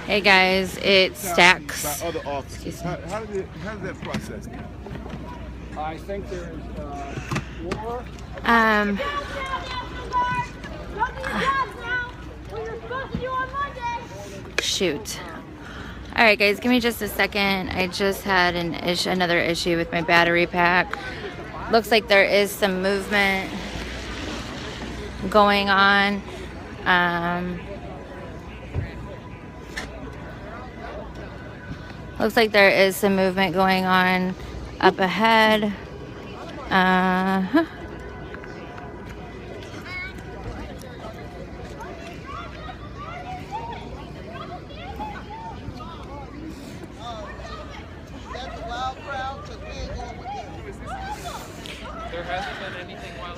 Hey guys, it's Stacks. By other officers. How does that process go? I think there's war. Shoot. All right, guys, give me just a second. I just had another issue with my battery pack. Looks like there is some movement going on. Looks like there is some movement going on up ahead.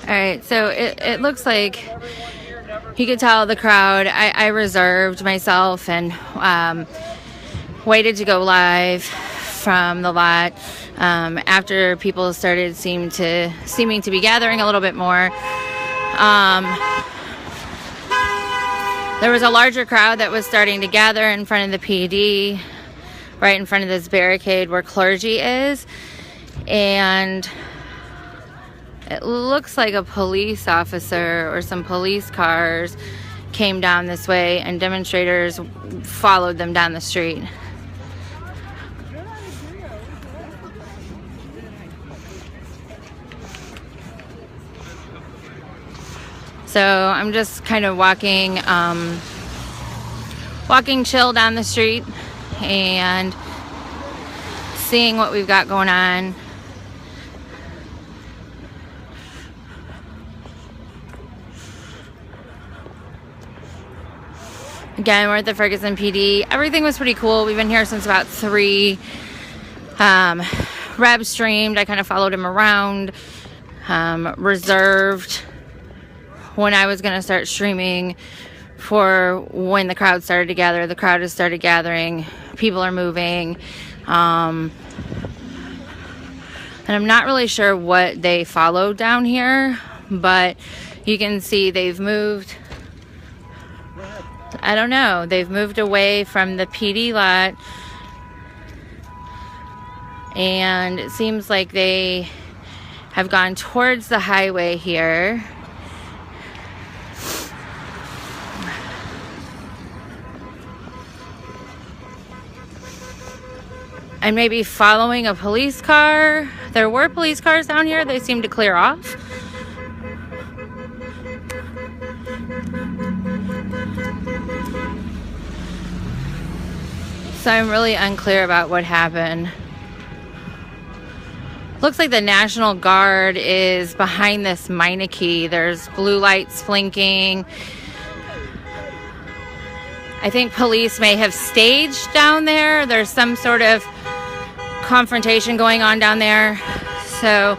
Alright, so it looks like you could tell the crowd. I reserved myself and waited to go live from the lot after people started seeming to be gathering a little bit more. There was a larger crowd that was starting to gather in front of the PD, right in front of this barricade where clergy is, and it looks like a police officer or some police cars came down this way and demonstrators followed them down the street. So I'm just kind of walking chill down the street and seeing what we've got going on. Again, we're at the Ferguson PD. Everything was pretty cool. We've been here since about 3. Reb streamed. I kind of followed him around. Reserved when I was going to start streaming for when the crowd started to gather. The crowd has started gathering. People are moving. And I'm not really sure what they followed down here, but you can see they've moved. I don't know. They've moved away from the PD lot, and it seems like they have gone towards the highway here. And maybe following a police car. There were police cars down here. They seemed to clear off. So I'm really unclear about what happened. Looks like the National Guard is behind this Meineke. There's blue lights blinking. I think police may have staged down there. There's some sort of confrontation going on down there. So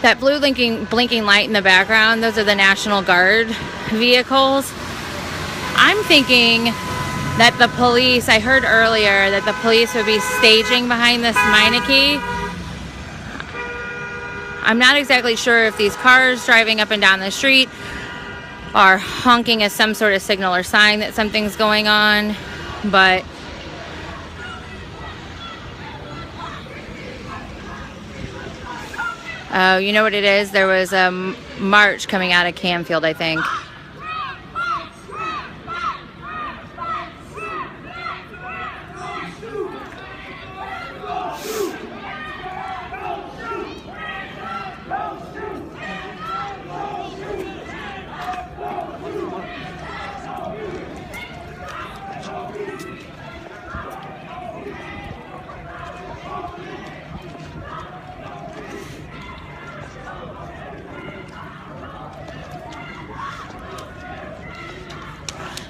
that blue blinking light in the background, those are the National Guard vehicles. I'm thinking that the police, I heard earlier that the police would be staging behind this Meineke. I'm not exactly sure if these cars driving up and down the street are honking as some sort of signal or sign that something's going on, but oh, you know what it is? There was a march coming out of Canfield, I think.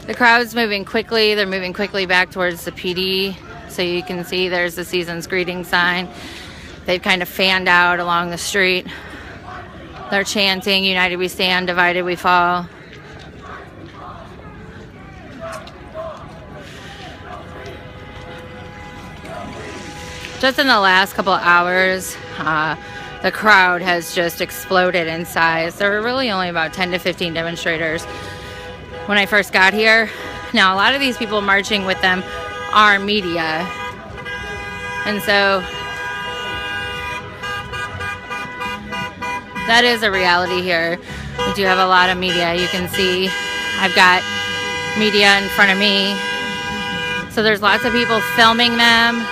The crowd's moving quickly. They're moving quickly back towards the PD So you can see there's the season's greeting sign. They've kind of fanned out along the street. They're chanting, "United we stand, divided we fall." Just in the last couple of hours, the crowd has just exploded in size. There were really only about 10 to 15 demonstrators when I first got here. Now, a lot of these people marching with them are media. And so that is a reality here. We do have a lot of media. You can see I've got media in front of me. So there's lots of people filming them.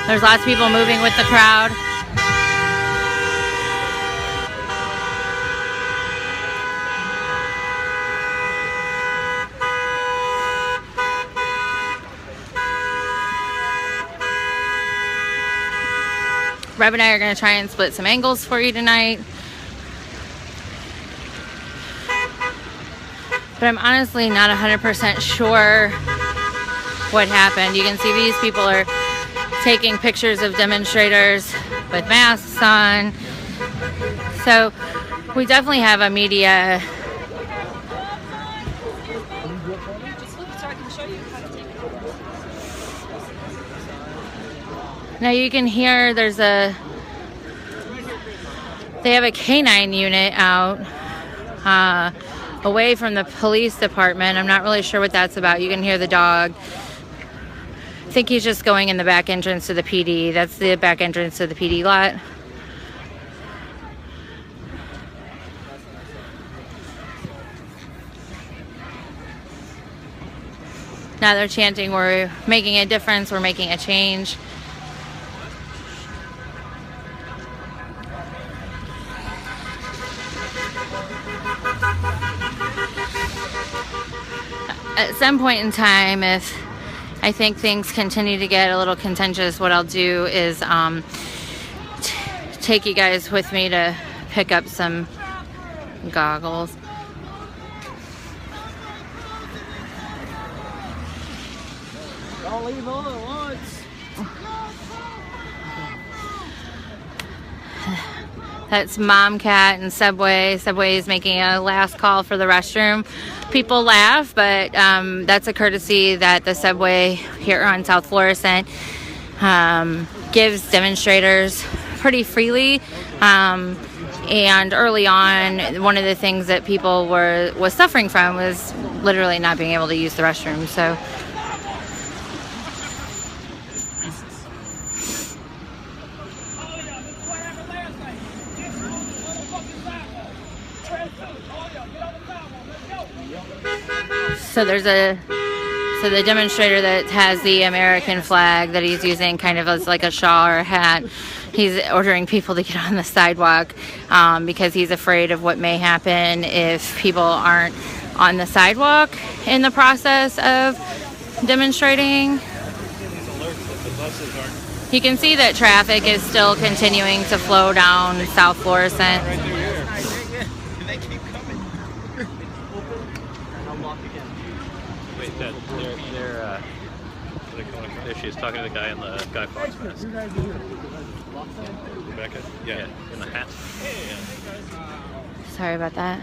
There's lots of people moving with the crowd. Reb and I are going to try and split some angles for you tonight. But I'm honestly not 100% sure what happened. You can see these people are taking pictures of demonstrators with masks on. So we definitely have a media. Now you can hear they have a canine unit out away from the police department. I'm not really sure what that's about. You can hear the dog. I think he's just going in the back entrance to the PD. That's the back entrance to the PD lot. Now they're chanting, "We're making a difference, we're making a change." At some point in time, if I think things continue to get a little contentious, what I'll do is take you guys with me to pick up some goggles. Don't leave all at once. That's Mom Cat and Subway. Subway is making a last call for the restroom. People laugh, but that's a courtesy that the Subway here on South Florissant gives demonstrators pretty freely. And early on, one of the things that people was suffering from was literally not being able to use the restroom. So So the demonstrator that has the American flag that he's using kind of as like a shawl or a hat, he's ordering people to get on the sidewalk because he's afraid of what may happen if people aren't on the sidewalk in the process of demonstrating. You can see that traffic is still continuing to flow down South Florissant. She's talking to the guy in the Guy Fawkes mask. Rebecca? Yeah, in the hat. Sorry about that.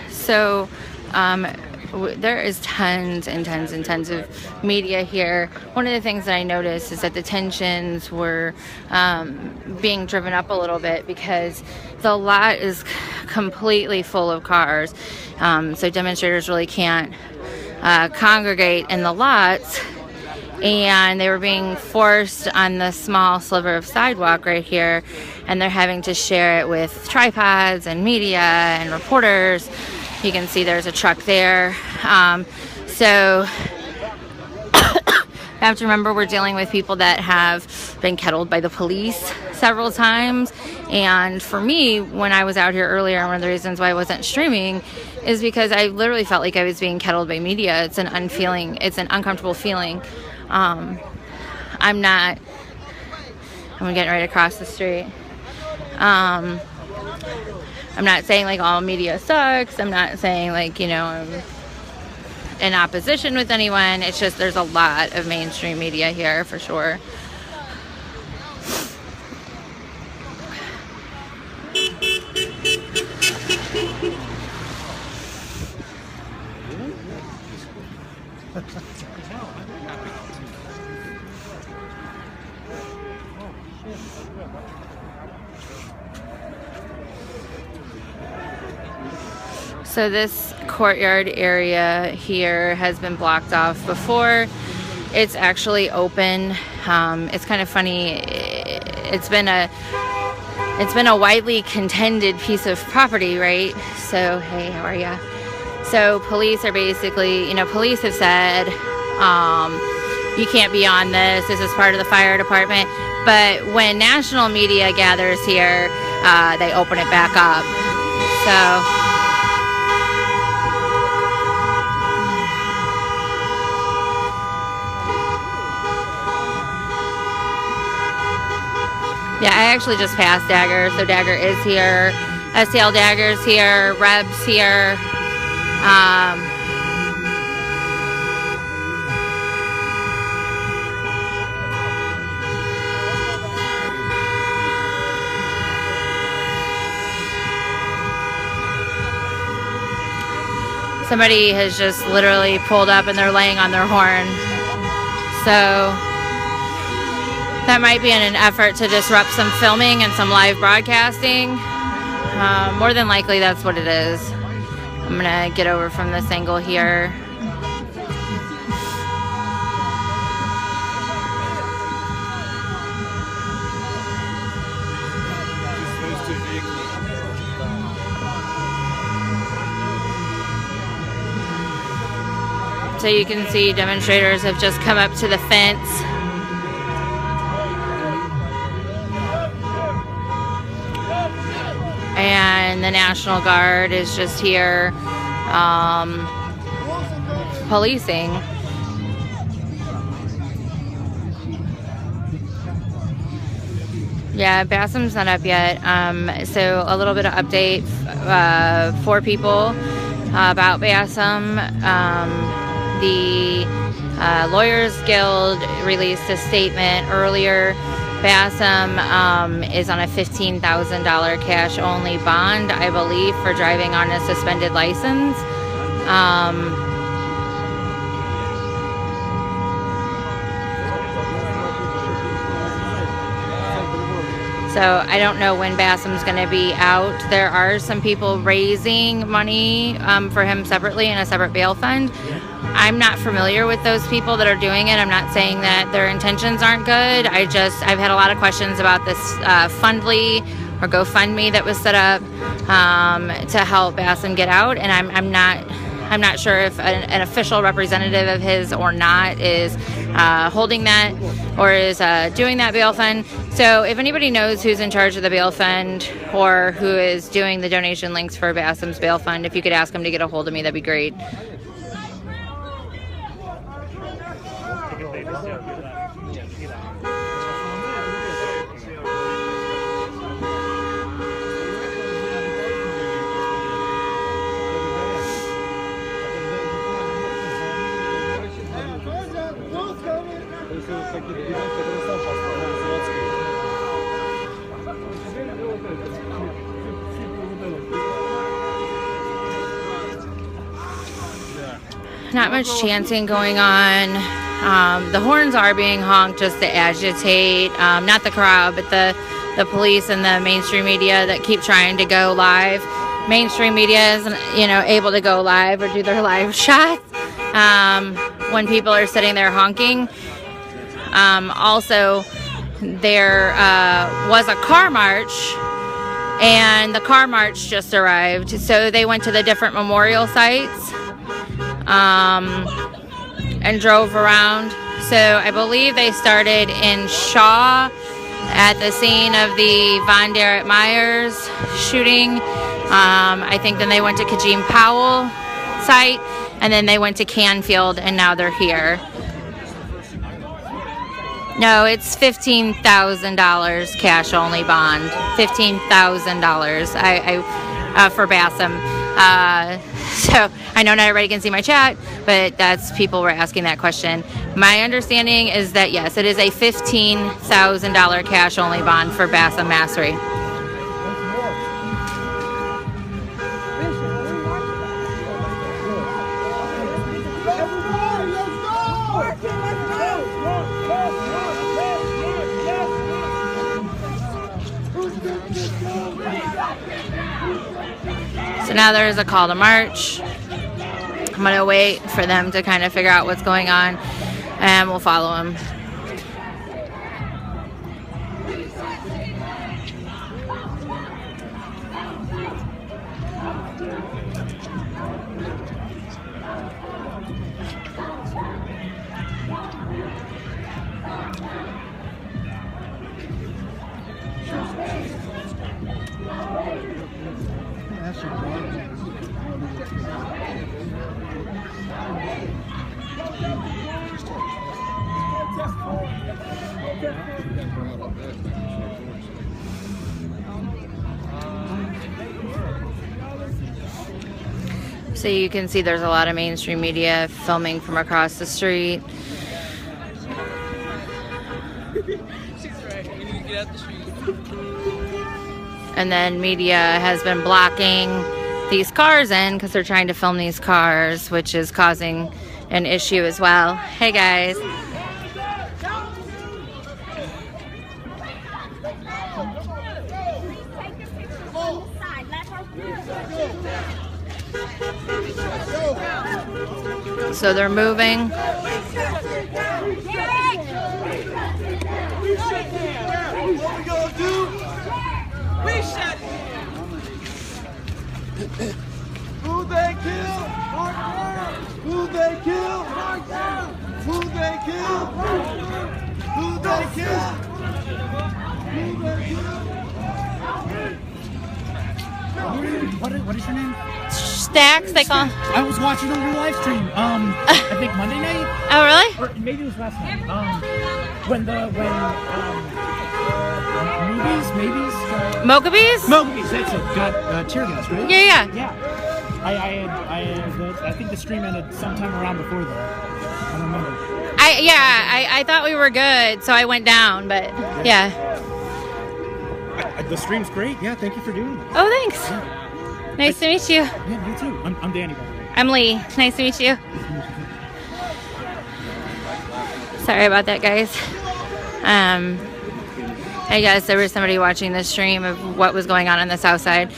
So there is tons and tons and tons of media here. One of the things that I noticed is that the tensions were being driven up a little bit because the lot is completely full of cars. So demonstrators really can't congregate in the lots. And they were being forced on the small sliver of sidewalk right here, and they're having to share it with tripods and media and reporters. You can see there's a truck there. So you have to remember we're dealing with people that have been kettled by the police several times. And for me, when I was out here earlier, one of the reasons why I wasn't streaming is because I literally felt like I was being kettled by media. It's an uncomfortable feeling. I'm getting right across the street. I'm not saying like all media sucks. I'm not saying like, you know, in opposition with anyone. It's just there's a lot of mainstream media here for sure. So this courtyard area here has been blocked off before. It's actually open. It's kind of funny. It's been a widely contended piece of property, right? So, hey, how are ya? So police are basically, you know, police have said, you can't be on this. This is part of the fire department. But when national media gathers here, they open it back up. So yeah, I actually just passed Dagger, so Dagger is here. STL Dagger's here, Reb's here. Somebody has just literally pulled up and they're laying on their horn. So that might be in an effort to disrupt some filming and some live broadcasting. More than likely that's what it is. I'm gonna get over from this angle here. So you can see demonstrators have just come up to the fence. And the National Guard is just here policing. Yeah, Bassam's not up yet. So a little bit of update for people about Bassam. The Lawyers Guild released a statement earlier. Bassam is on a $15,000 cash-only bond, I believe, for driving on a suspended license. So I don't know when Bassam's going to be out. There are some people raising money for him separately in a separate bail fund. I'm not familiar with those people that are doing it. I'm not saying that their intentions aren't good. I've had a lot of questions about this Fundly or GoFundMe that was set up to help Bassam get out, and I'm not sure if an official representative of his or not is holding that or is doing that bail fund. So if anybody knows who's in charge of the bail fund or who is doing the donation links for Bassam's bail fund, if you could ask him to get a hold of me, that'd be great. Not much chanting going on. The horns are being honked just to agitate, not the crowd, but the police and the mainstream media that keep trying to go live. Mainstream media isn't, able to go live or do their live shots when people are sitting there honking. Also, there was a car march, and the car march just arrived. So they went to the different memorial sites and drove around. So I believe they started in Shaw at the scene of the Von Derek Myers shooting. I think then they went to Kajim Powell site, and then they went to Canfield, and now they're here. No, it's $15,000 cash only bond. $15,000 for Bassam. So I know not everybody can see my chat, but that's people were asking that question. My understanding is that yes, it is a $15,000 cash only bond for Bass and Massery. So now there is a call to march. I'm going to wait for them to kind of figure out what's going on, and we'll follow them. So you can see there's a lot of mainstream media filming from across the street. And then media has been blocking these cars in because they're trying to film these cars, which is causing an issue as well. Hey guys. So they're moving. Who they kill? Mark down. Who they kill? Mark down. Who they kill? Who they kill? Who they kill? What is your name? Stacks, they call. I was watching on your live stream. I think Monday night. Oh, really? Or maybe it was last night. When Mogabees, that's it. Got tear gas, right? Yeah. Yeah. I think the stream ended sometime around before that. I don't remember. I thought we were good, so I went down, but yeah. The stream's great. Yeah, thank you for doing it. Oh, thanks. Yeah. Nice to meet you. Yeah, you too. I'm Danny, by the way. I'm Lee. Nice to meet you. Sorry about that, guys. I guess there was somebody watching the stream of what was going on the south side.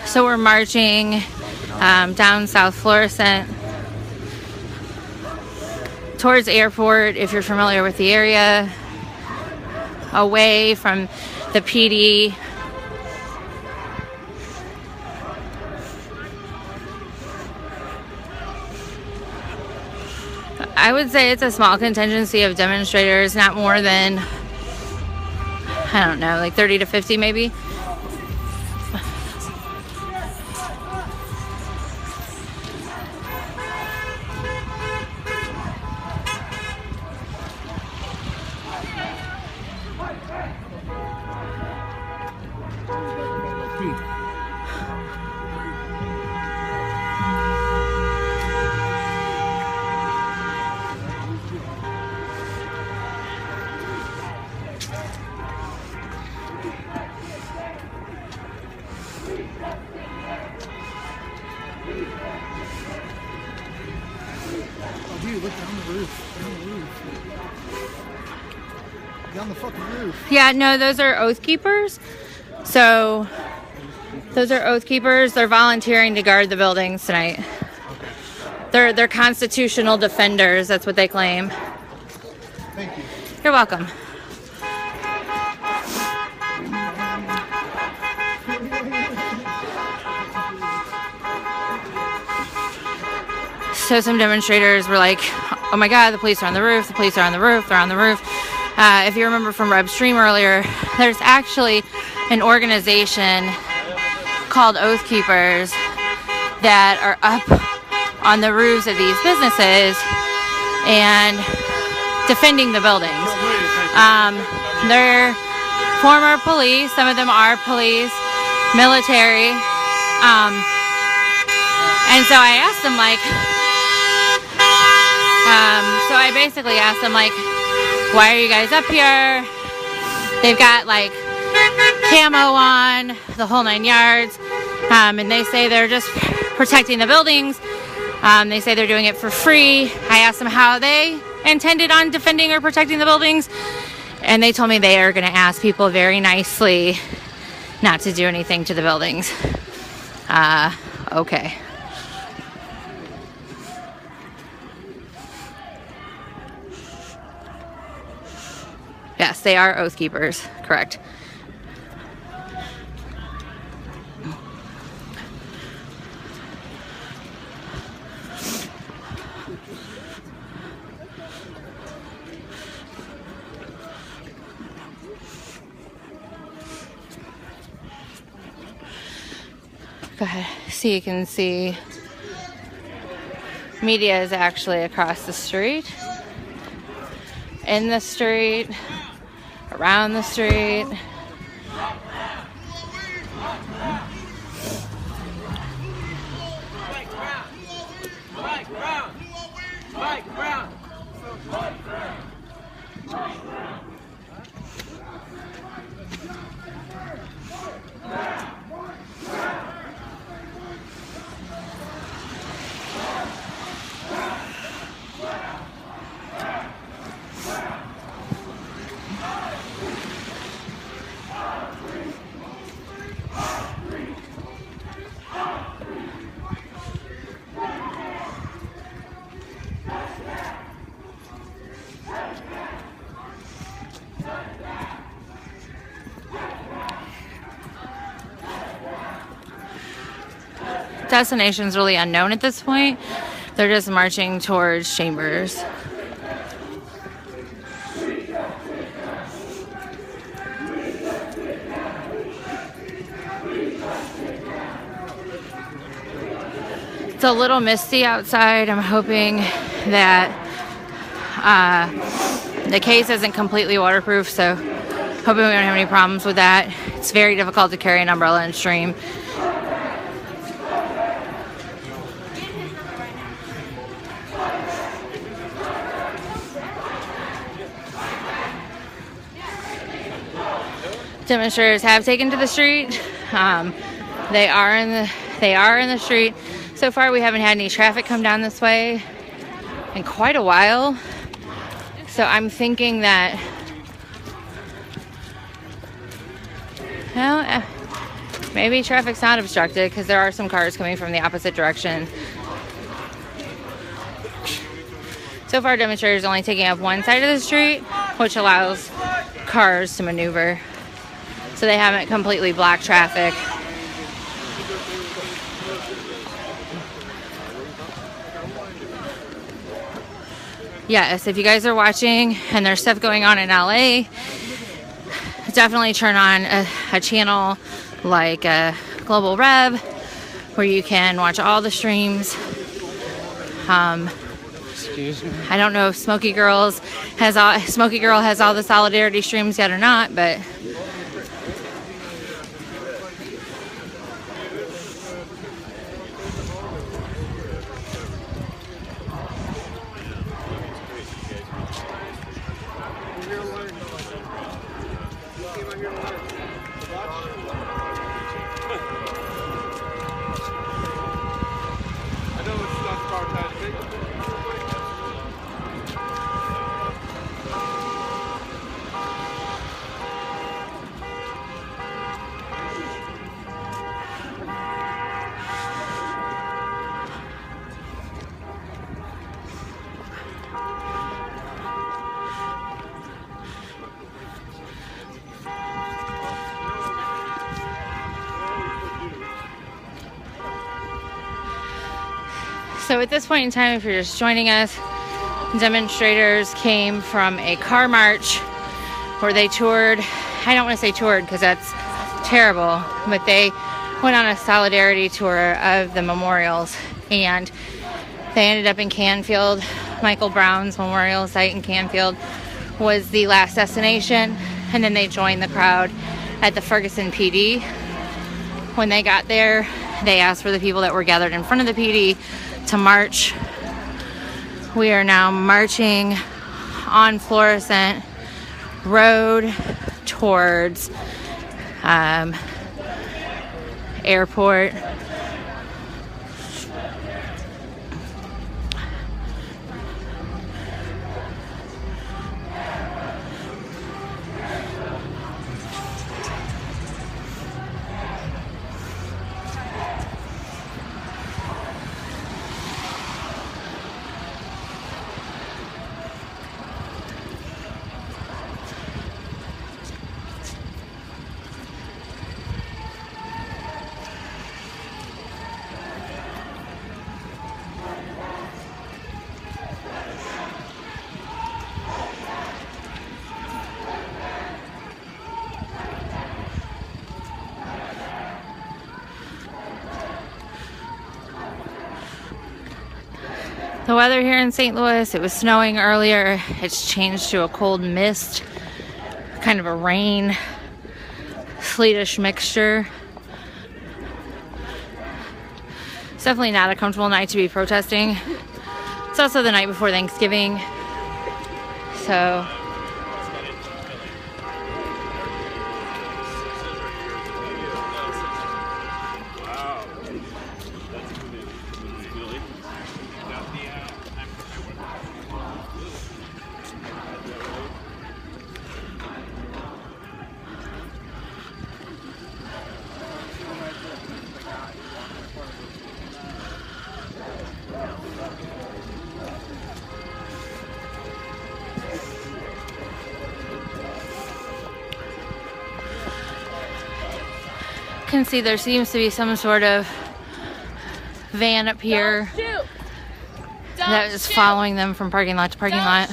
So we're marching down South Florissant towards airport, if you're familiar with the area, away from the PD. I would say it's a small contingency of demonstrators, not more than, I don't know, like 30 to 50 maybe. Dude, look down the roof. Down the roof. Down the fucking roof. Yeah, no, those are oath keepers. So those are oath keepers. They're volunteering to guard the buildings tonight. They're constitutional defenders. That's what they claim. Thank you. You're welcome. So some demonstrators were like, oh my God, the police are on the roof, the police are on the roof, they're on the roof. If you remember from Reb's stream earlier, there's actually an organization called Oath Keepers that are up on the roofs of these businesses and defending the buildings. They're former police, some of them are police, military, And so I asked them, like, so I basically asked them, like, why are you guys up here? They've got, like, camo on, the whole 9 yards. And they say they're just protecting the buildings. They say they're doing it for free. I asked them how they intended on defending or protecting the buildings. And they told me they are going to ask people very nicely not to do anything to the buildings. Okay. Yes, they are oath keepers, correct. Go ahead. So you can see media is actually across the street, in the street, around the street. Destination's really unknown at this point. They're just marching towards Chambers. It's a little misty outside. I'm hoping that the case isn't completely waterproof, so hoping we don't have any problems with that. It's very difficult to carry an umbrella and stream. Demonstrators have taken to the street. They are in the street. So far, we haven't had any traffic come down this way in quite a while. So I'm thinking that, well, maybe traffic's not obstructed because there are some cars coming from the opposite direction. So far, demonstrators are only taking up one side of the street, which allows cars to maneuver. So they haven't completely blocked traffic. Yes, if you guys are watching and there's stuff going on in LA, definitely turn on a channel like Global Rev, where you can watch all the streams. Excuse me. I don't know if Smokey Girl has all the solidarity streams yet or not, but so at this point in time, if you're just joining us, demonstrators came from a car march where they toured. I don't want to say toured because that's terrible, but they went on a solidarity tour of the memorials, and they ended up in Canfield. Michael Brown's memorial site in Canfield was the last destination, and then they joined the crowd at the Ferguson PD. When they got there, They asked for the people that were gathered in front of the PD to march. We are now marching on Florissant Road towards airport. The weather here in St. Louis, it was snowing earlier. It's changed to a cold mist, kind of a rain, sleetish mixture. It's definitely not a comfortable night to be protesting. It's also the night before Thanksgiving, so you can see there seems to be some sort of van up here that is following them from parking lot to parking lot.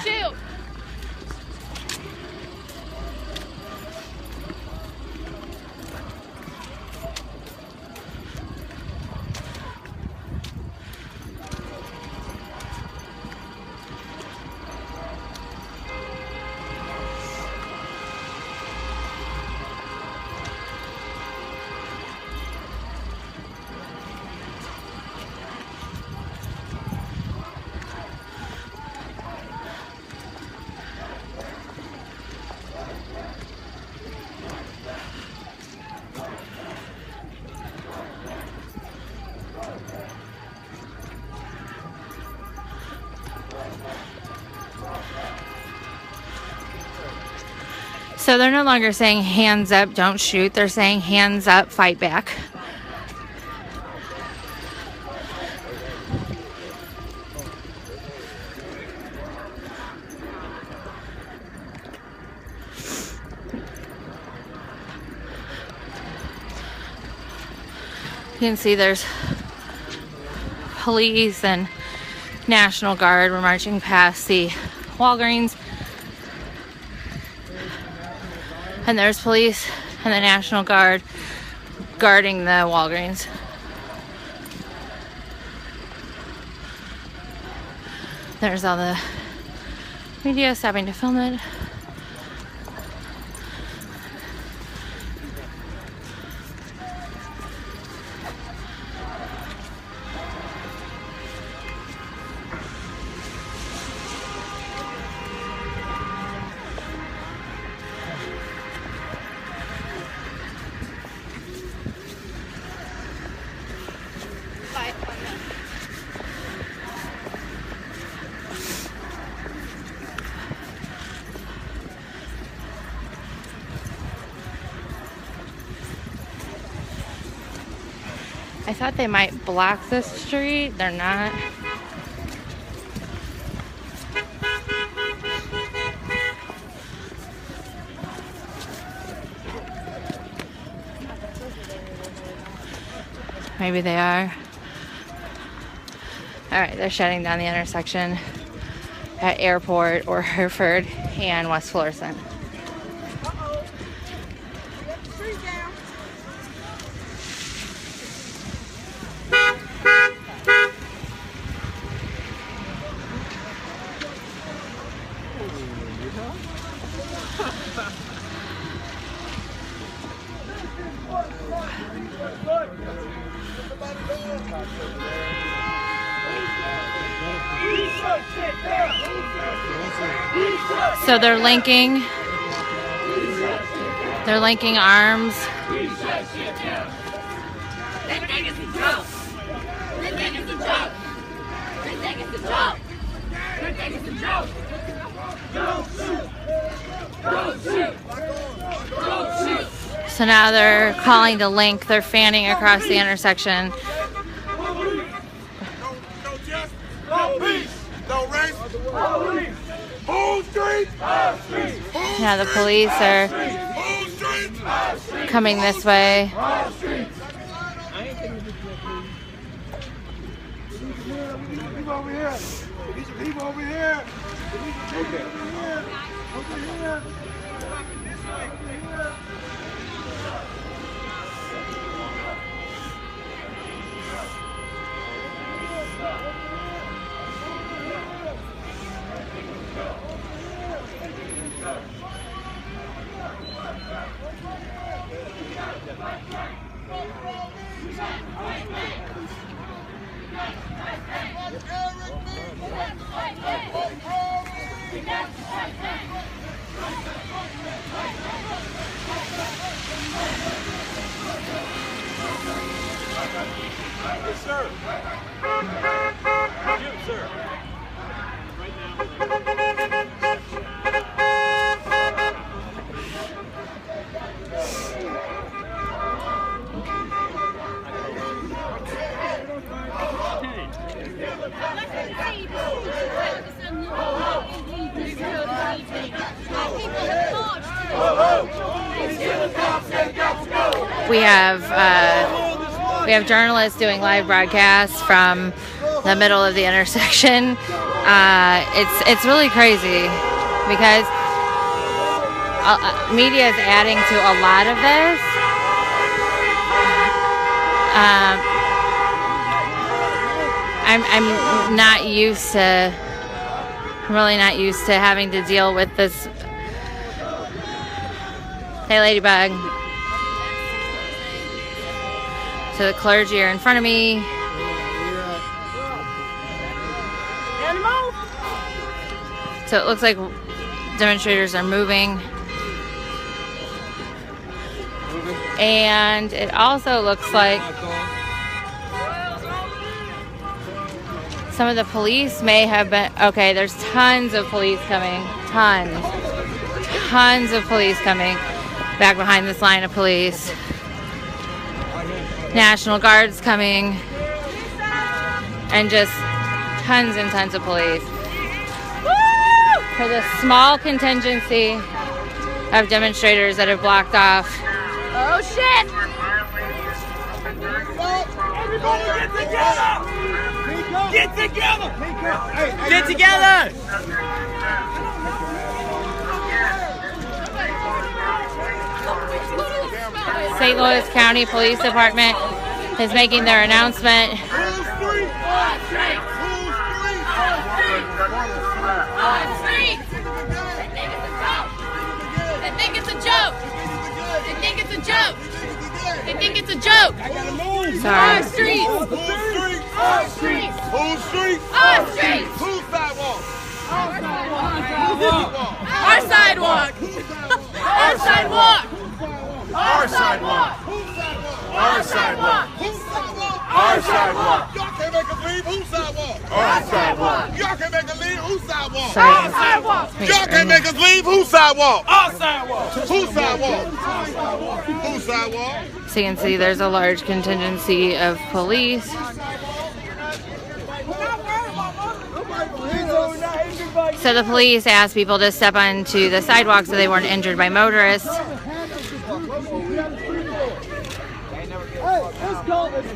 So they're no longer saying hands up, don't shoot. They're saying hands up, fight back. You can see there's police and National Guard. We're marching past the Walgreens. And there's police and the National Guard guarding the Walgreens. There's all the media stopping to film it. I thought they might block this street. They're not. Maybe they are. All right, they're shutting down the intersection at Airport or Hereford and West Florissant. So they're linking arms. So now they're calling to link. They're fanning across the intersection. No justice, no peace, no race. Whole street, Now the police are whole street. coming this way. People over here. These are people over here. Okay. Over here. This way. Over here. Yes, sir. You, sir. We have journalists doing live broadcasts from the middle of the intersection. It's really crazy because media is adding to a lot of this. I'm not used to. I'm really not used to having to deal with this. Hey, Ladybug. So the clergy are in front of me. So it looks like demonstrators are moving. And it also looks like some of the police may have been, okay, there's tons of police coming, tons of police coming back behind this line of police. National Guard's coming, and just tons and tons of police. Woo! For the small contingency of demonstrators that have blocked off. Oh shit! Everybody get together! Get together! St. Louis County Police Department is making their announcement. On street! They think it's a joke! They think it's a joke! They think it's a joke! Sorry. On streets! On streets! Whole street? On streets! Whose sidewalk? Our sidewalk! Our sidewalk! Our sidewalk! Our sidewalk! Our sidewalk. Y'all can't make us leave. Whose sidewalk? Our sidewalk. Y'all can't make us leave. Whose sidewalk? Sorry. Y'all can't make us leave. Whose sidewalk? Our sidewalk! Whose sidewalk? Whose sidewalk? So you can see there's a large contingency of police. So the police asked people to step onto the sidewalk so they weren't injured by motorists.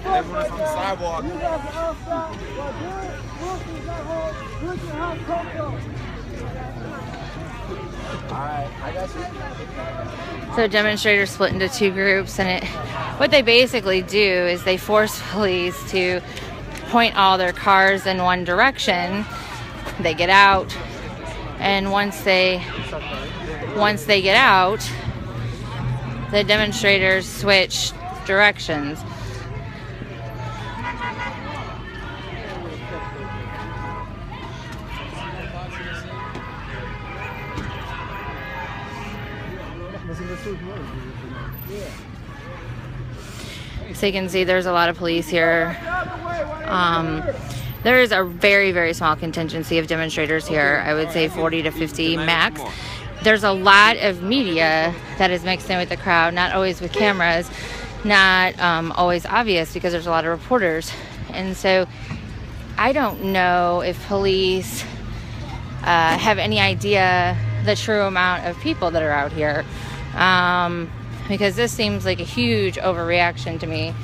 Everyone's on the sidewalk. So demonstrators split into two groups, and what they basically do is they force police to point all their cars in one direction. They get out, and once they get out, the demonstrators switch directions. So you can see there's a lot of police here. There is a very, very small contingency of demonstrators here. I would say 40 to 50 max. There's a lot of media that is mixed in with the crowd, not always with cameras, not always obvious because there's a lot of reporters. And so I don't know if police have any idea the true amount of people that are out here, because this seems like a huge overreaction to me.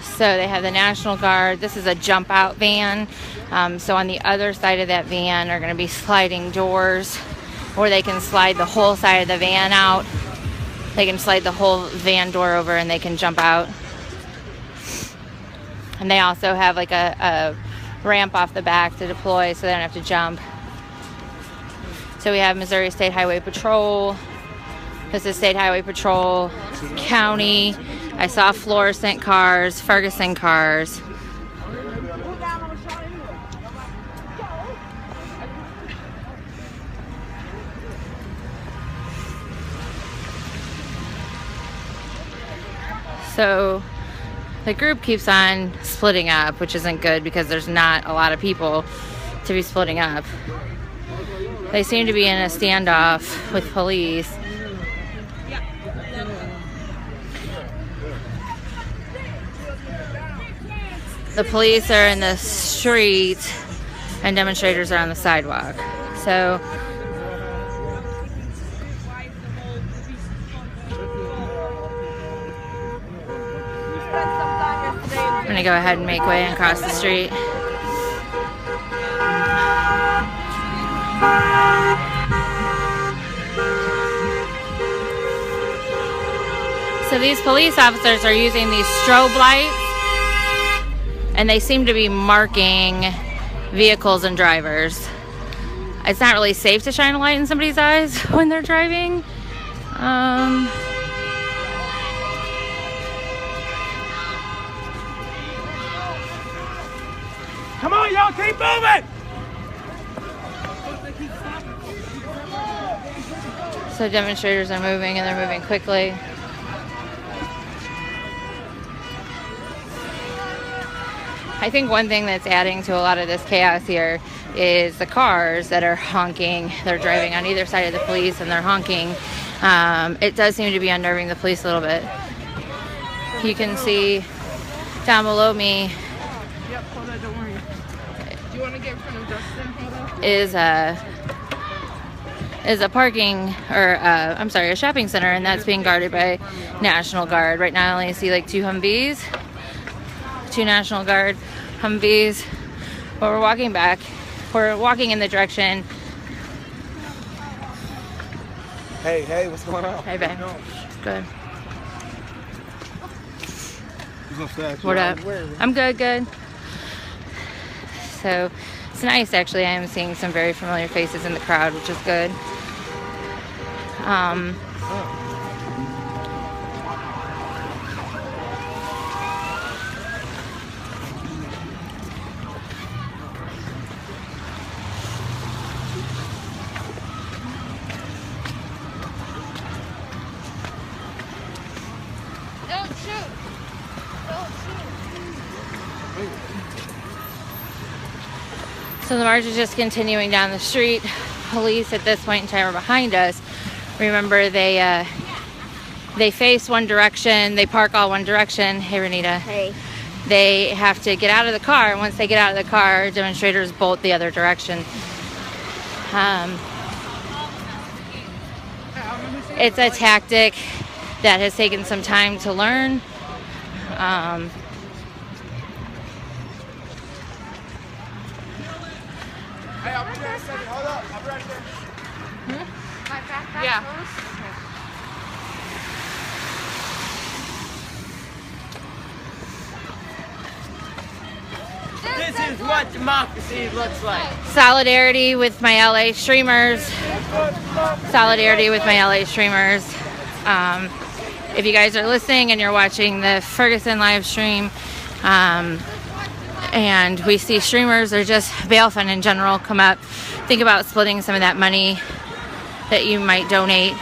So they have the National Guard. This is a jump out van. So on the other side of that van are going to be sliding doors, or they can slide the whole side of the van out. They can slide the whole van door over and they can jump out. And they also have like a ramp off the back to deploy so they don't have to jump. So we have Missouri State Highway Patrol. This is State Highway Patrol, County. I saw fluorescent cars, Ferguson cars. So the group keeps on splitting up, which isn't good because there's not a lot of people to be splitting up. They seem to be in a standoff with police. The police are in the street and demonstrators are on the sidewalk. So I'm going to go ahead and make way and cross the street. So these police officers are using these strobe lights, and they seem to be marking vehicles and drivers. It's not really safe to shine a light in somebody's eyes when they're driving. Come on, y'all, keep moving! So demonstrators are moving, and they're moving quickly. I think one thing that's adding to a lot of this chaos here is the cars that are honking. They're driving on either side of the police and they're honking. It does seem to be unnerving the police a little bit. You can see down below me is a parking, or I'm sorry, a shopping center, and that's being guarded by National Guard. Right now I only see like two Humvees, two National Guard Humvees, but we're walking back. We're walking in the direction. Hey, what's going on? Hey, babe. Good. What up? I'm good. So it's nice, actually. I am seeing some very familiar faces in the crowd, which is good. So the march is just continuing down the street. Police at this point in time are behind us. Remember, they face one direction, they park all one direction. Hey, Renita. Hey. They have to get out of the car, and once they get out of the car, demonstrators bolt the other direction. It's a tactic that has taken some time to learn. Hey, I'll be there in a second. Hold up. I'll be right there. Yeah. This is what democracy looks like. Solidarity with my LA streamers. Solidarity with my LA streamers. if you guys are listening and you're watching the Ferguson live stream, and we see streamers or just bail fund in general come up, think about splitting some of that money that you might donate.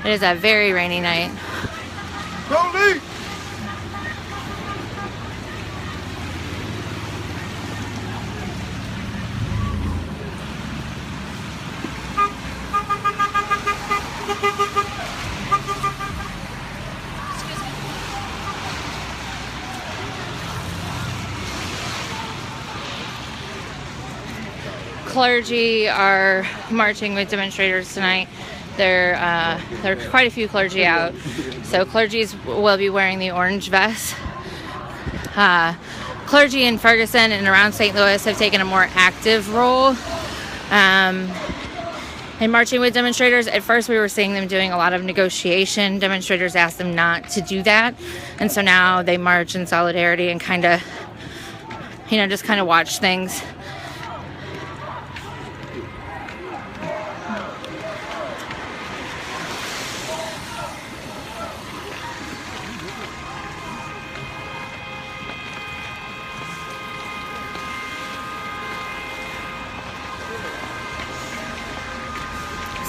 It is a very rainy night. Don't leave. Clergy are marching with demonstrators tonight. There are quite a few clergy out. So clergies will be wearing the orange vest. Clergy in Ferguson and around St. Louis have taken a more active role in marching with demonstrators. At first we were seeing them doing a lot of negotiation. Demonstrators asked them not to do that. And so now they march in solidarity and kind of, just kind of watch things.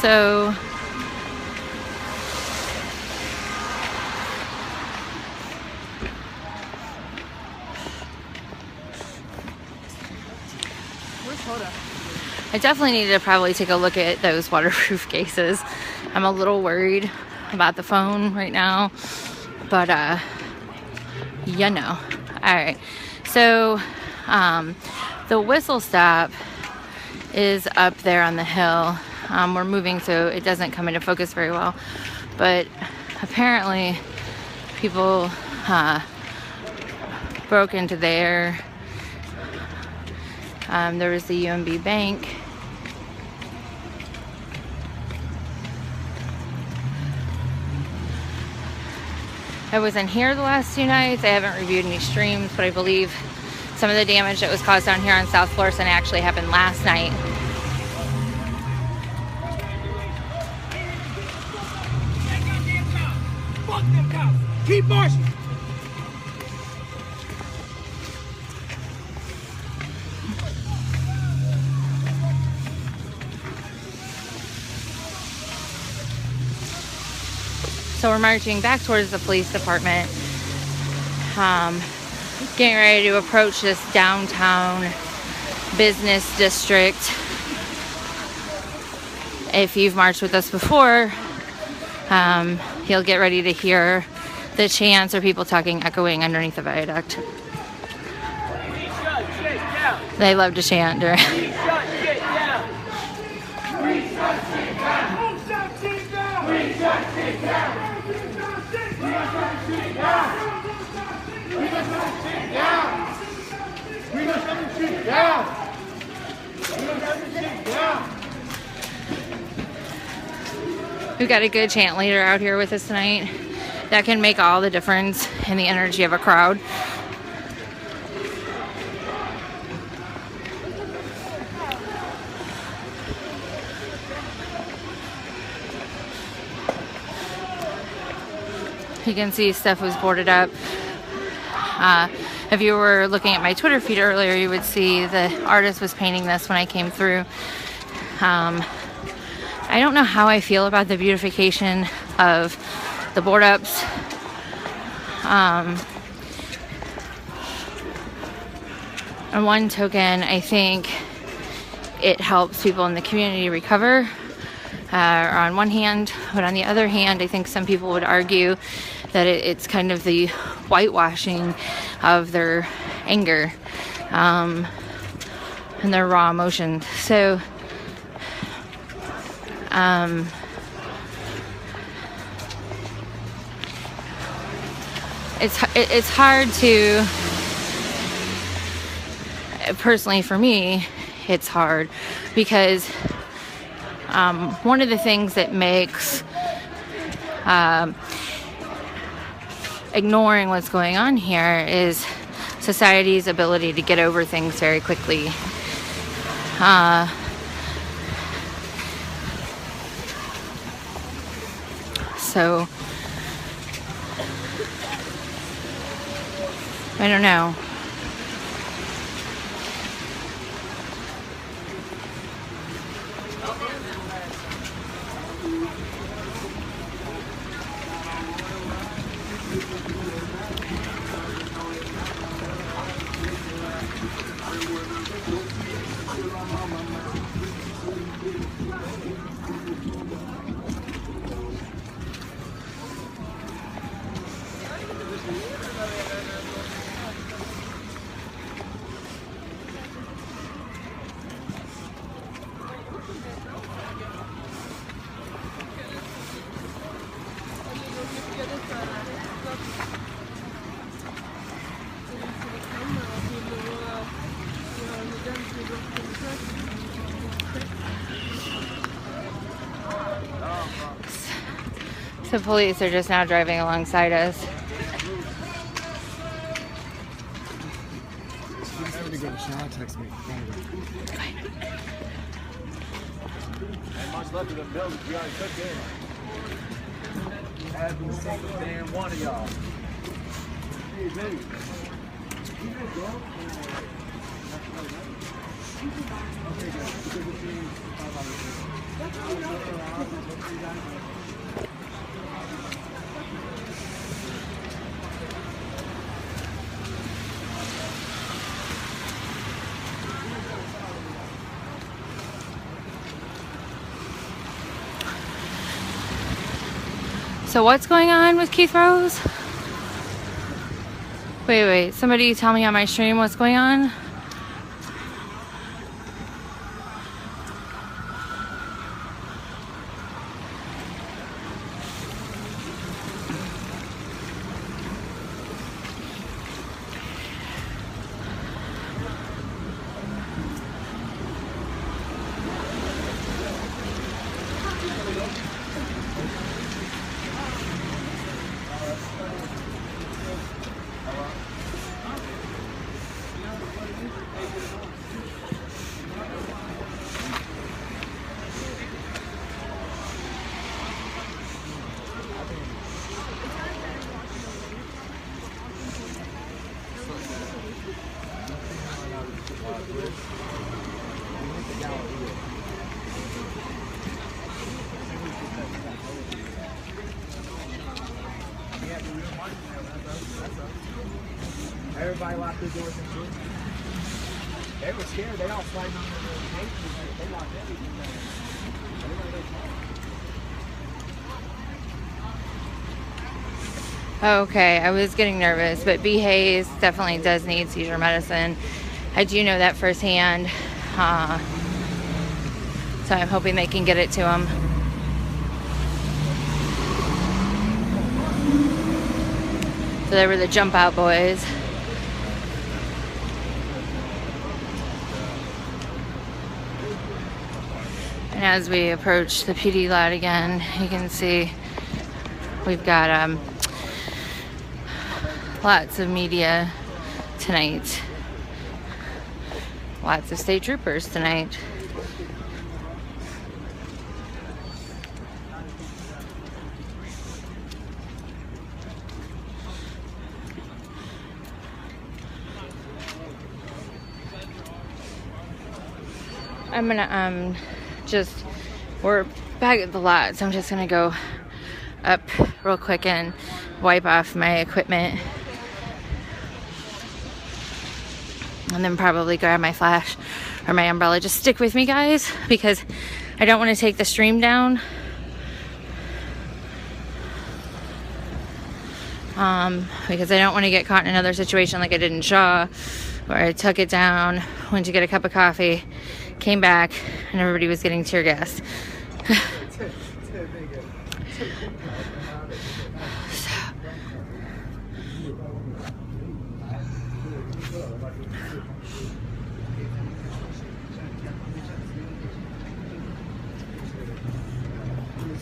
So I definitely need to probably take a look at those waterproof cases. I'm a little worried about the phone right now, but All right, so the whistle stop is up there on the hill. We're moving so it doesn't come into focus very well, but apparently people broke into there. There was the UMB Bank. I wasn't here the last 2 nights. I haven't reviewed any streams, but I believe some of the damage that was caused down here on South Florissant actually happened last night. Keep marching. So we're marching back towards the police department, getting ready to approach this downtown business district. If you've marched with us before, you'll get ready to hear the chants or people talking, echoing underneath the viaduct. They love to chant during. We've got a good chant leader out here with us tonight. That can make all the difference in the energy of a crowd. You can see stuff was boarded up. If you were looking at my Twitter feed earlier, you would see the artist was painting this when I came through. I don't know how I feel about the beautification of the board ups. On one token, I think it helps people in the community recover, on one hand, but on the other hand, I think some people would argue that it's kind of the whitewashing of their anger and their raw emotion. So it's hard to, personally for me, it's hard because one of the things that makes ignoring what's going on here is society's ability to get over things very quickly. So I don't know. The police are just now driving alongside us. Text me. Ain't much left of them buildings. We already took in. Every single damn one of y'all. So what's going on with Keith Rose? Wait, somebody tell me on my stream what's going on. Everybody locked their doors and shit. They were scared. They all sliding on their gates and shit. They locked everything down. Okay, I was getting nervous, but B. Hayes definitely does need seizure medicine. I do know that firsthand. So I'm hoping they can get it to him. So they were the Jump Out boys. And as we approach the PD lot again, you can see we've got lots of media tonight. Lots of state troopers tonight. I'm gonna we're back at the lot, so I'm just gonna go up real quick and wipe off my equipment, and then probably grab my flash or my umbrella. Just stick with me, guys, because I don't want to take the stream down. Because I don't want to get caught in another situation like I did in Shaw, where I took it down, went to get a cup of coffee, came back, and everybody was getting tear gassed.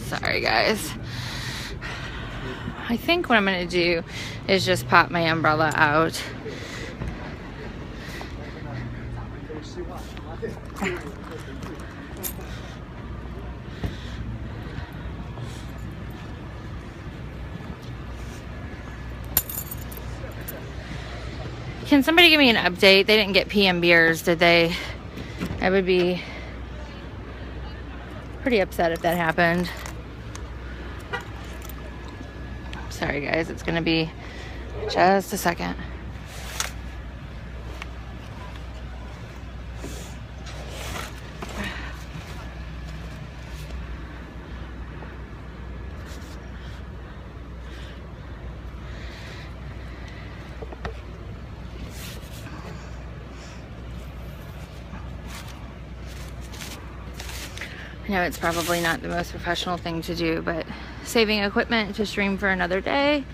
Sorry, guys. I think what I'm going to do is just pop my umbrella out. Can somebody give me an update? They didn't get PM beers, did they? I would be pretty upset if that happened. Sorry guys, it's gonna be just a second. I know it's probably not the most professional thing to do, but saving equipment to stream for another day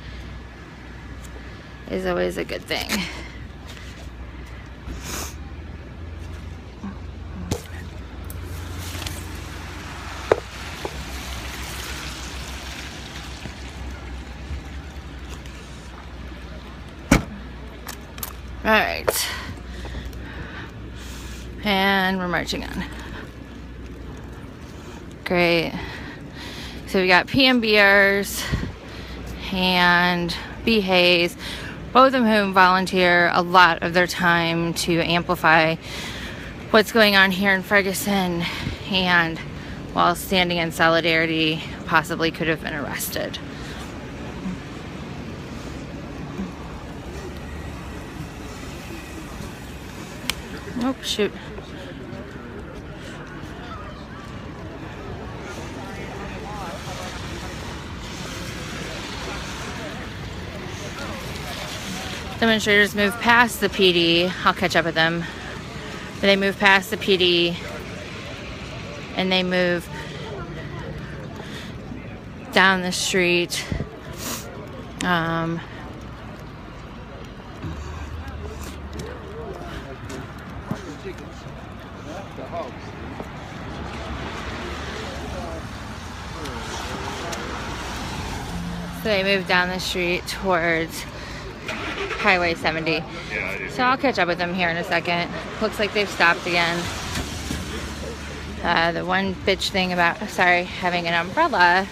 is always a good thing. All right, and we're marching on. Great. So we got PM Beers and B Hayes, both of whom volunteer a lot of their time to amplify what's going on here in Ferguson, and while standing in solidarity, possibly could have been arrested. Oh, shoot. Demonstrators move past the PD. I'll catch up with them. But they move past the PD and they move down the street. So they move down the street towards Highway 70. So I'll catch up with them here in a second. Looks like they've stopped again. The one bitch thing about, having an umbrella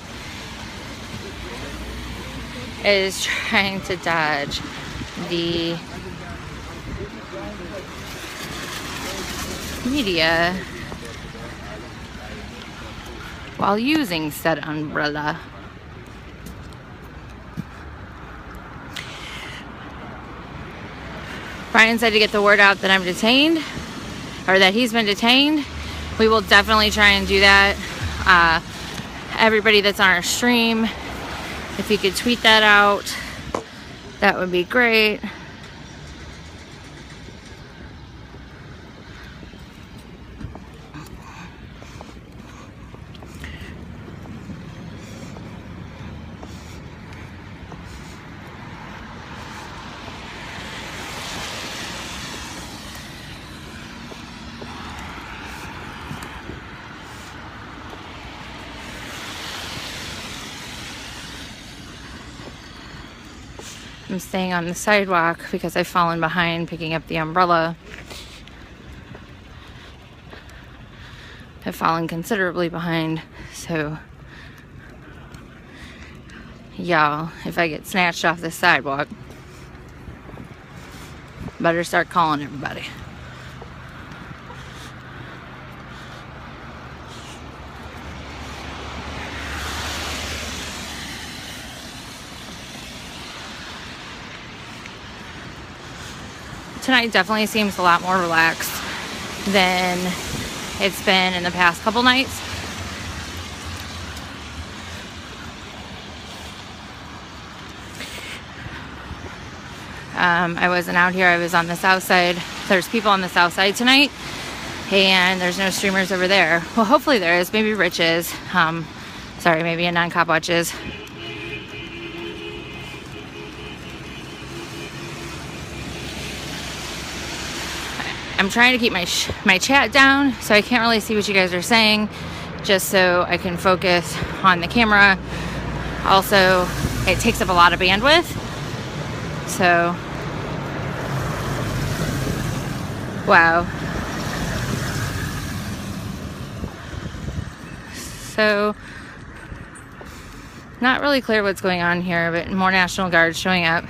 is trying to dodge the media while using said umbrella. Brian said to get the word out that I'm detained, or that he's been detained. We will definitely try and do that. Everybody that's on our stream, if you could tweet that out, that would be great. I'm staying on the sidewalk because I've fallen behind picking up the umbrella. I've fallen considerably behind, so y'all, if I get snatched off the sidewalk, better start calling everybody. Tonight definitely seems a lot more relaxed than it's been in the past couple nights. I wasn't out here, I was on the south side. There's people on the south side tonight, and there's no streamers over there. Well, hopefully there is. Maybe Rich is. Maybe a non-cop watches. I'm trying to keep my chat down, so I can't really see what you guys are saying, just so I can focus on the camera. Also, it takes up a lot of bandwidth, so wow. So not really clear what's going on here, but more National Guard showing up.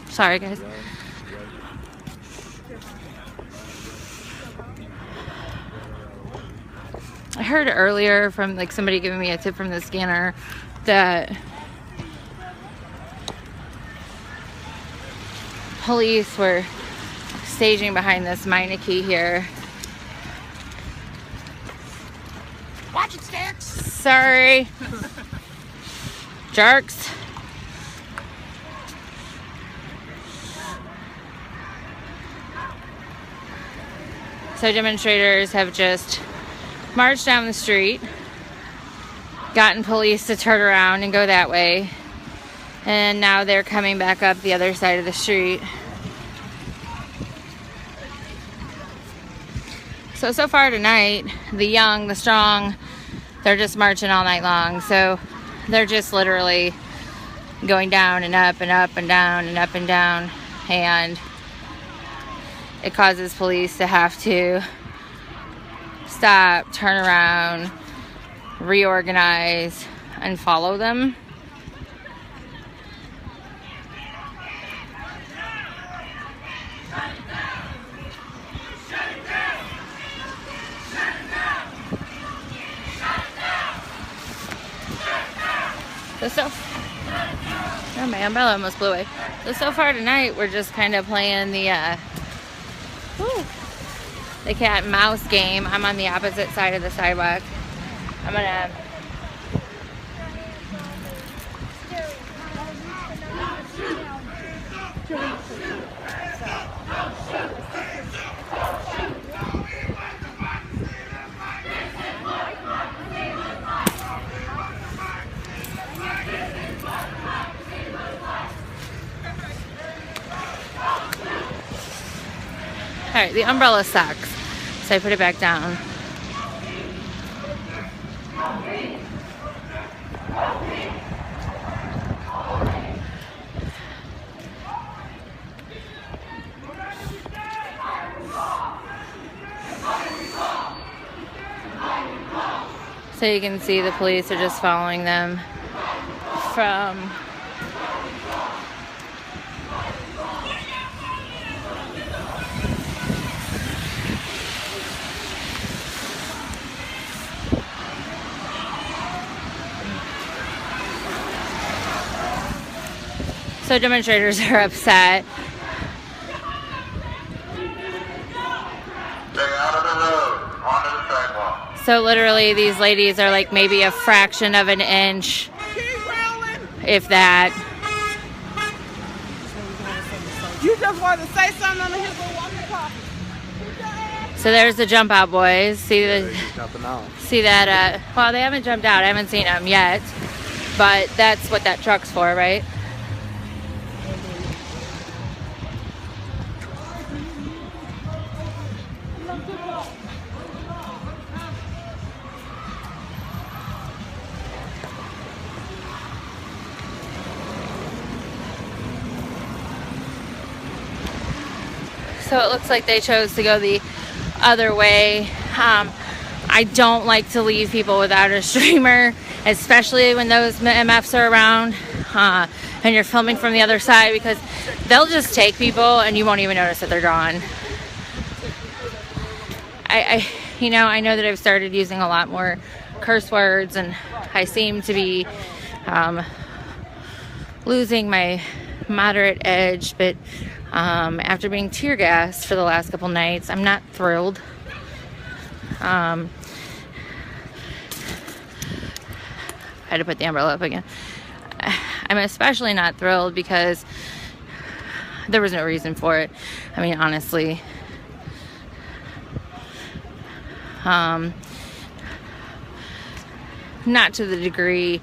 Sorry, guys. I heard earlier from like somebody giving me a tip from the scanner that police were staging behind this Meineke here. Watch it, Sticks! Sorry. Jerks. So demonstrators have just marched down the street, gotten police to turn around and go that way, and now they're coming back up the other side of the street. So far tonight, the young, the strong, they're just marching all night long. So they're just literally going down and up and up and down and up and down, and it causes police to have to stop, turn around, reorganize, and follow them. Oh, my umbrella almost blew away. So far tonight, we're just kind of playing the cat and mouse game. I'm on the opposite side of the sidewalk. I'm gonna Alright, the umbrella sucks, so I put it back down. So you can see the police are just following them from So demonstrators are upset. Stay out of the road, onto the sidewalk. So literally these ladies are like maybe a fraction of an inch, if that. You just want to say something on his little walkie-talkie. So there's the jump out boys. See that? Well, they haven't jumped out. I haven't seen them yet, but that's what that truck's for, right? So it looks like they chose to go the other way. I don't like to leave people without a streamer, especially when those MFs are around and you're filming from the other side, because they'll just take people and you won't even notice that they're gone. I know that I've started using a lot more curse words, and I seem to be losing my moderate edge, but after being tear gassed for the last couple nights, I'm not thrilled. I had to put the umbrella up again. I'm especially not thrilled because there was no reason for it. I mean, honestly, not to the degree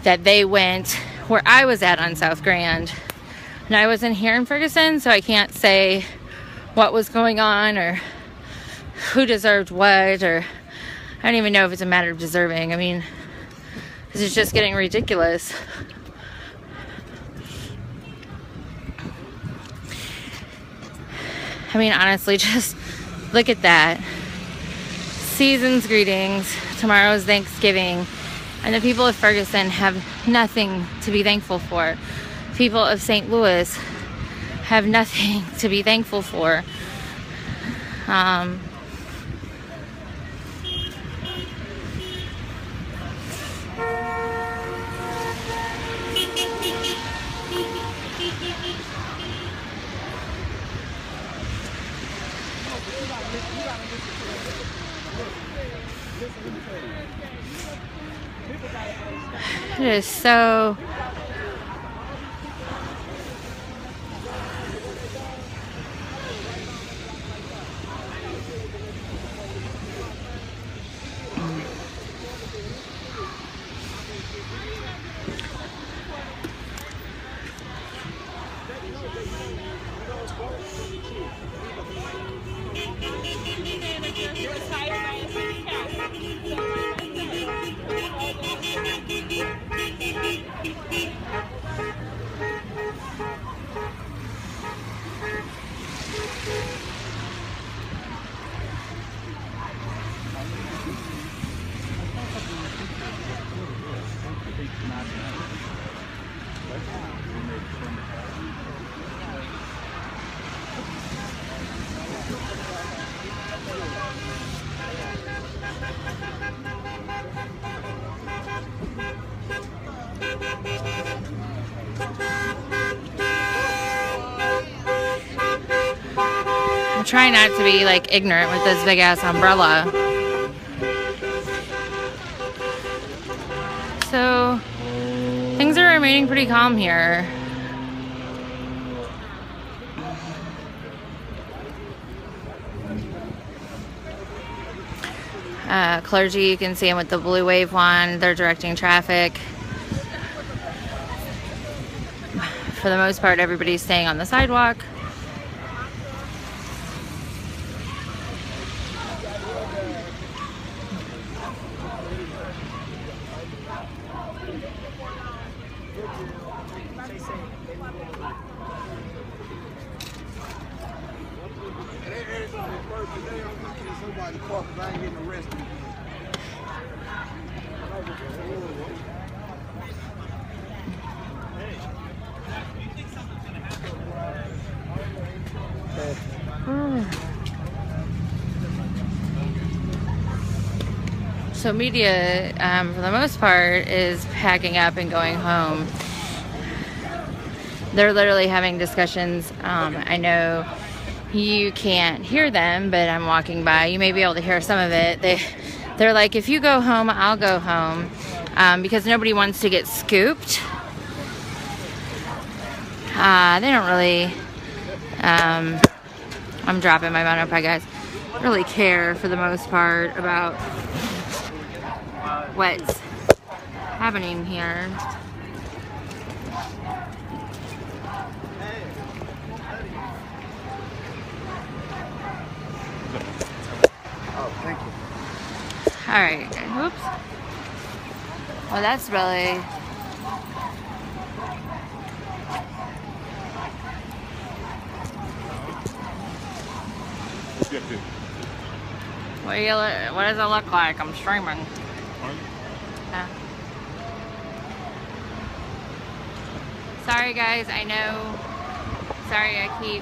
that they went where I was at on South Grand. And I wasn't here in Ferguson, so I can't say what was going on or who deserved what, or I don't even know if it's a matter of deserving. I mean, because it's just getting ridiculous. I mean, honestly, just look at that. Season's greetings. Tomorrow's Thanksgiving. And the people of Ferguson have nothing to be thankful for. People of St. Louis have nothing to be thankful for. It is so try not to be like ignorant with this big ass umbrella. So things are remaining pretty calm here. Clergy, you can see them with the blue wave wand. They're directing traffic. For the most part, everybody's staying on the sidewalk. So media, for the most part, is packing up and going home. They're literally having discussions. I know you can't hear them, but I'm walking by. You may be able to hear some of it. They're like, if you go home, I'll go home. Because nobody wants to get scooped. They don't really, I'm dropping my monopod, guys, really care for the most part about what's happening here. Oh, thank you. All right, whoops. Well, that's really... What does it look like? I'm streaming. Yeah. Sorry guys, I know. Sorry, I keep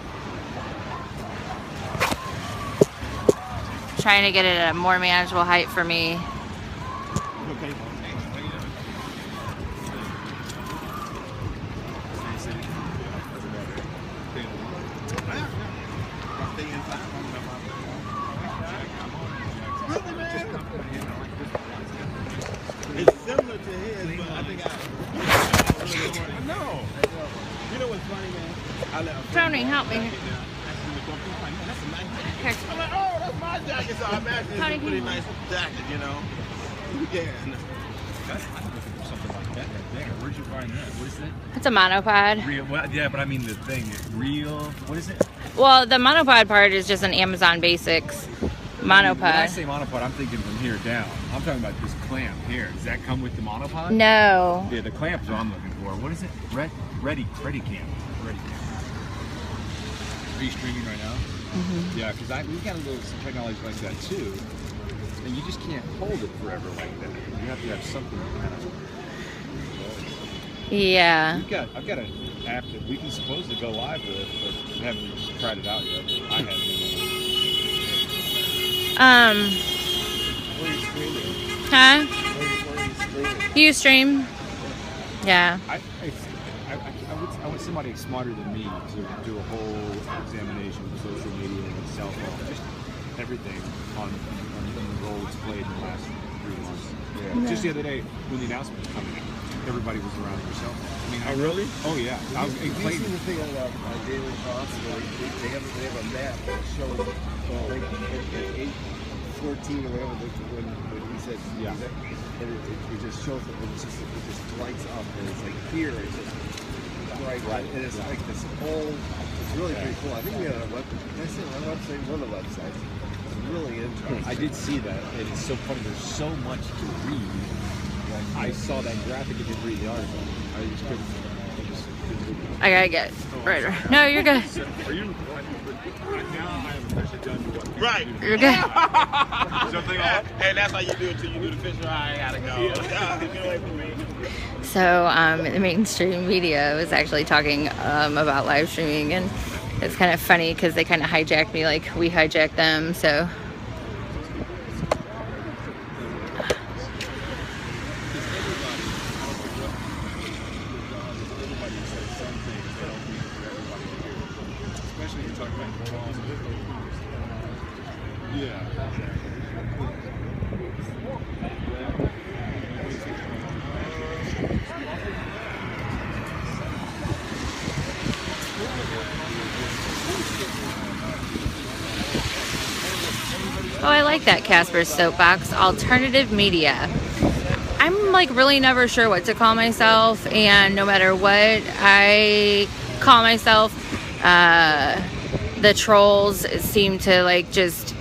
trying to get it at a more manageable height for me. Okay. It's similar to his, but I think no. You know what's funny, man? Tony, help me. I'm like, oh, that's my jacket, so I imagine it's a pretty nice jacket, you know? Yeah. Something like that right there. Where'd you find that? What is it? It's a monopod. Real, well, yeah, but I mean the thing. Real, what is it? Well, the monopod part is just an Amazon Basics. monopod. When I say monopod, I'm thinking from here down. I'm talking about this clamp here. Does that come with the monopod? No. Yeah, the clamp's what I'm looking for. What is it? Ready cam. Ready cam. Are you streaming right now? Mm-hmm. Yeah, because we've got a little some technology like that too, and you just can't hold it forever like that. You have to have something to kind of. Yeah. I've got an app that we can supposedly go live with, but we haven't tried it out yet. I haven't. Where are you streaming? Huh? Where are you streaming? You stream? Yeah. I want somebody smarter than me to do a whole examination of social media and cell phone, just everything on the role it's played in the last 3 months. Yeah. Just the other day when the announcement was coming out, everybody was around their cell phone. I mean, really? Oh yeah. Have you seen the thing on Daily Cross where they have a map that shows like at 8:14 or whatever when he said and it just shows it. It just lights up and it's like here it's just right and it's like this whole. It's really pretty cool. I think we had a website. Did I say on our website? One of the websites. It's really interesting. I did see that, and it's so funny. There's so much to read. I saw that graphic and didn't read the article. I just couldn't. I gotta get right. No, you're good. Are you? Now I am actually done with what. Right. You're good. Something like, hey, that's how you do it till you do the fish. I gotta go. Get away from me. So the mainstream media was actually talking about live streaming, and it's kind of funny because they kind of hijacked me like we hijacked them. So. Oh, I like that Casper's Soapbox. Alternative media. I'm like really never sure what to call myself, and no matter what I call myself, the trolls seem to like just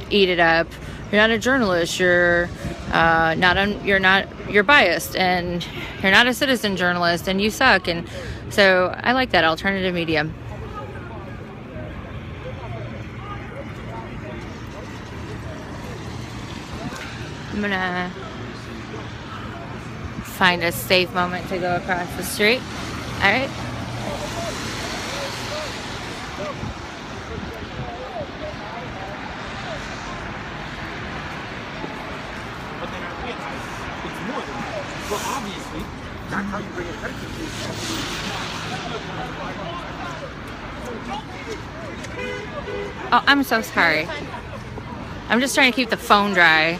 eat it up. You're not a journalist. You're you're biased, and you're not a citizen journalist, and you suck. And so I like that alternative media. I'm gonna find a safe moment to go across the street. All right. But then I realized it's more than that. Well, obviously, that's how you bring attention to it. Oh, I'm so sorry. I'm just trying to keep the phone dry.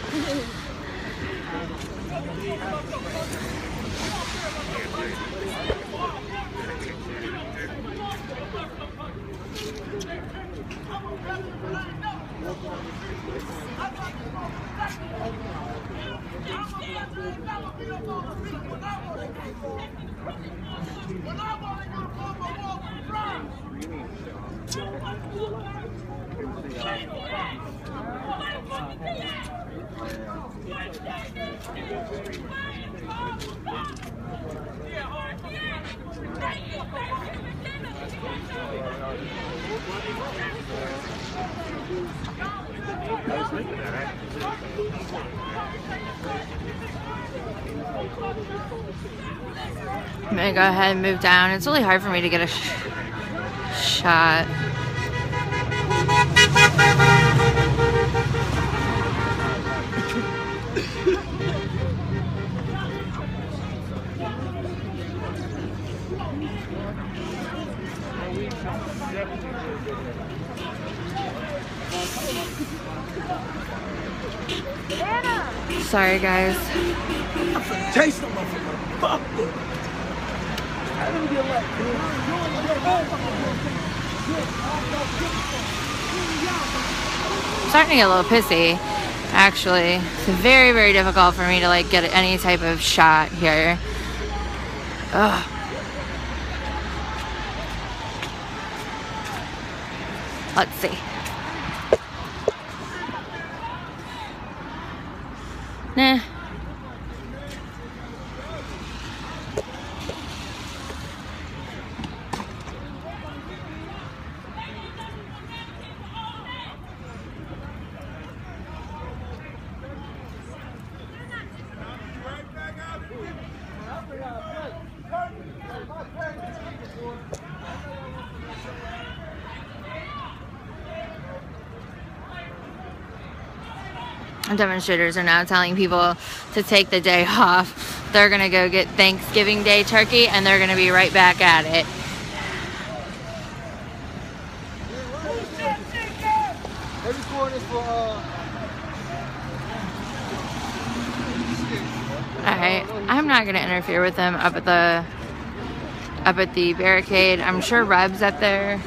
I'm gonna go ahead and move down. It's really hard for me to get a shot. Sorry, guys. Chase them, fuck. I'm starting to get a little pissy, actually. It's very, very difficult for me to like get any type of shot here. Ugh. Let's see. Nah. Demonstrators are now telling people to take the day off. They're gonna go get Thanksgiving Day turkey and they're gonna be right back at it. Every corner is for Alright, I'm not gonna interfere with them up at the barricade. I'm sure Reb's up there.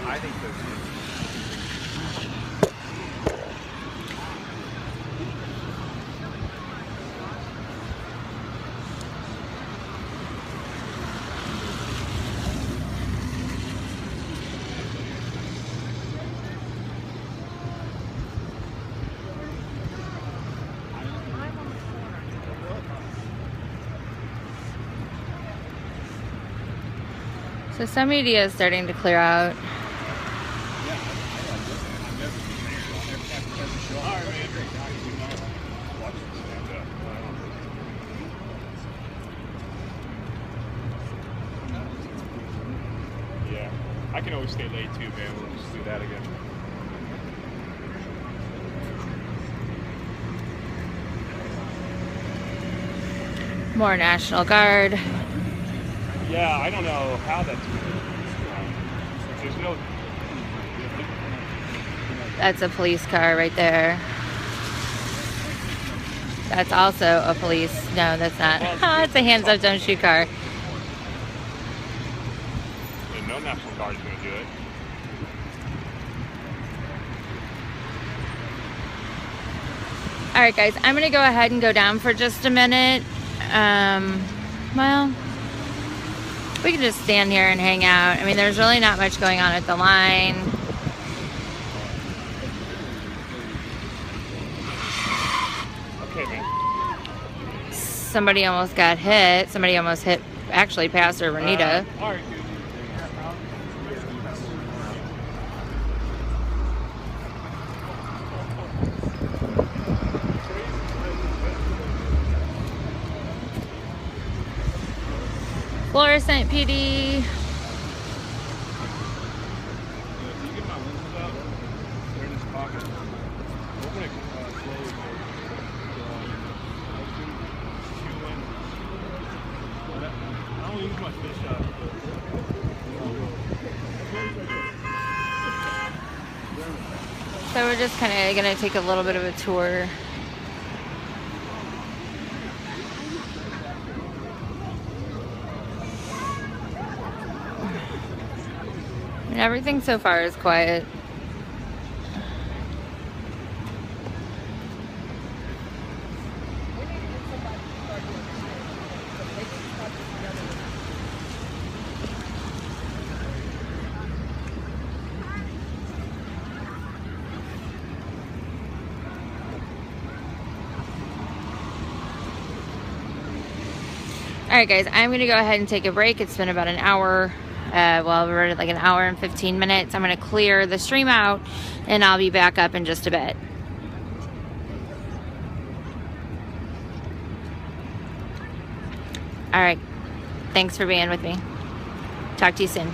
I think there's. So some media is starting to clear out. Yeah, I can always stay late too, man. We'll just do that again. More National Guard. Yeah, I don't know how that's. There's no. That's a police car right there. That's also a police. No, that's not. It's a hands up, don't shoot car. And no National Guard is going to do it. All right, guys, I'm going to go ahead and go down for just a minute. Well, we can just stand here and hang out. I mean, there's really not much going on at the line. Okay, man. Somebody almost got hit. Somebody almost hit, actually, Pastor Renita. All right, dude. Fluorescent PD. Can you get my lenses out? They're in his pocket. Open it slowly. I don't use my fish out. So we're just kind of going to take a little bit of a tour. And everything so far is quiet. Alright guys, I'm going to go ahead and take a break. It's been about an hour. Well, we're at like an hour and 15 minutes. I'm going to clear the stream out and I'll be back up in just a bit. Alright, thanks for being with me. Talk to you soon.